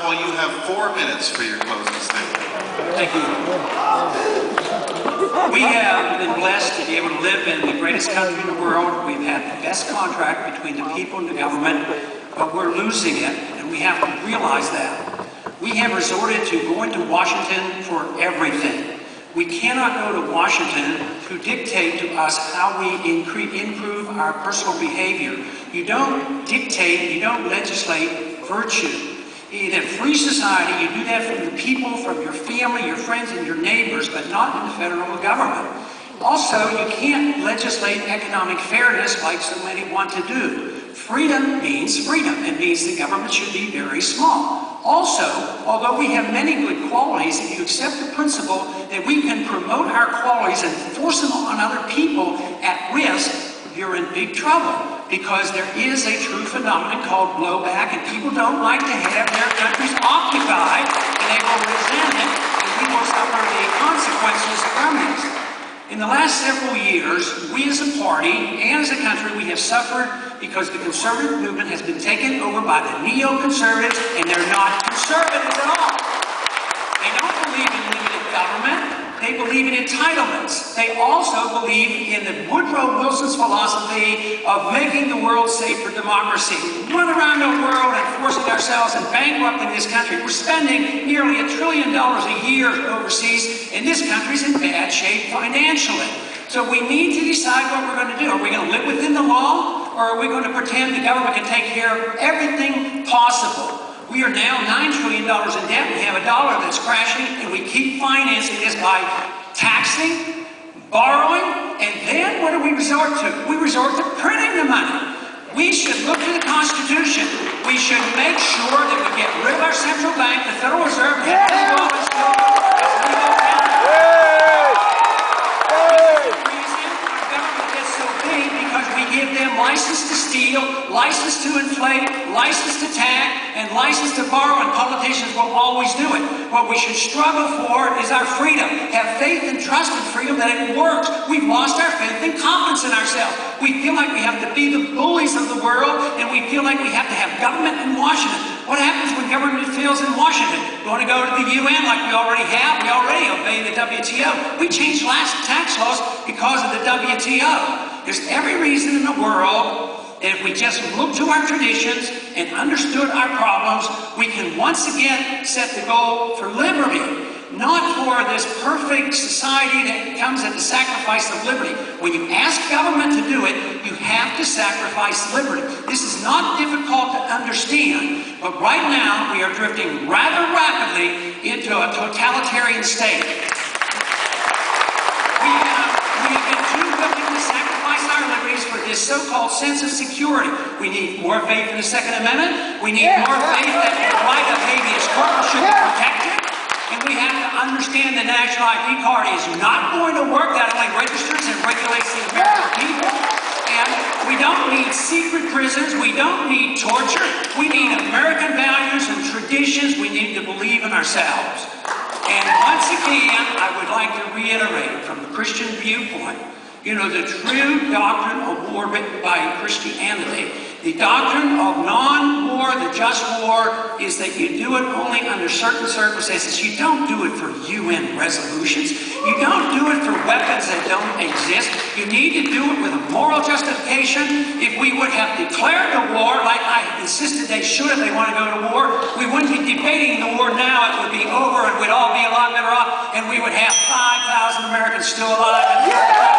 while you have 4 minutes for your closing statement. Thank you. We have been blessed to be able to live in the greatest country in the world. We've had the best contract between the people and the government, but we're losing it, and we have to realize that. We have resorted to going to Washington for everything. We cannot go to Washington to dictate to us how we improve our personal behavior. You don't dictate, you don't legislate virtue. In a free society, you do that from the people, from your family, your friends, and your neighbors, but not in the federal government. Also, you can't legislate economic fairness like so many want to do. Freedom means freedom. It means the government should be very small. Also, although we have many good qualities, if you accept the principle that we can promote our qualities and force them on other people at risk, you're in big trouble. Because there is a true phenomenon called blowback, and people don't like to have their countries occupied, and they will resent it, and we will suffer the consequences from this. In the last several years, we as a party and as a country, we have suffered because the conservative movement has been taken over by the neo-conservatives, and they're not conservative at all. They don't believe in limited government. They believe in entitlements. They also believe in the Woodrow Wilson's philosophy of making the world safe for democracy. We run around the world and forcing ourselves and bankrupting this country. We're spending nearly $1 trillion a year overseas, and this country's in bad shape financially. So we need to decide what we're going to do. Are we going to live within the law, or are we going to pretend the government can take care of everything possible? We are now $9 trillion in debt. We have a dollar that's crashing, and we keep financing this by taxing, borrowing, and then what do we resort to? We resort to printing the money. We should look to the Constitution. We should make sure that we get rid of our central bank, the Federal Reserve, and the government gets so big because we give them license to steal, license to inflate, license to tax, and license to borrow, and politicians will always do it. What we should struggle for is our freedom. Have faith and trust in freedom that it works. We've lost our faith and confidence in ourselves. We feel like we have to be the bullies of the world, and we feel like we have to have government in Washington. What happens when government fails in Washington? We want to go to the UN like we already have. We already obey the WTO. We changed tax laws because of the WTO. There's every reason in the world that if we just look to our traditions and understood our problems, we can once again set the goal for liberty, not for this perfect society that comes at the sacrifice of liberty. When you ask government to do it, you have to sacrifice liberty. This is not difficult to understand, but right now we are drifting rather rapidly into a totalitarian state. We have been too willing to sacrifice our liberties for this so-called sense of security. We need more faith in the Second Amendment. We need more faith that the right of habeas corpus should be protected. And we have to understand the national ID card is not going to work. That only registers and regulates the American people. And we don't need secret prisons. We don't need torture. We need American values and traditions. We need to believe in ourselves. And once again, I would like to reiterate from the Christian viewpoint, you know, the true doctrine of war written by Christianity, the doctrine of non-war, the just war, is that you do it only under certain circumstances. You don't do it for UN resolutions. You don't do it for weapons that don't exist. You need to do it with a moral justification. If we would have declared the war like I insisted they should if they want to go to war, we wouldn't be debating the war now. It would be over and we'd all be a lot better off, and we would have 5,000 Americans still alive.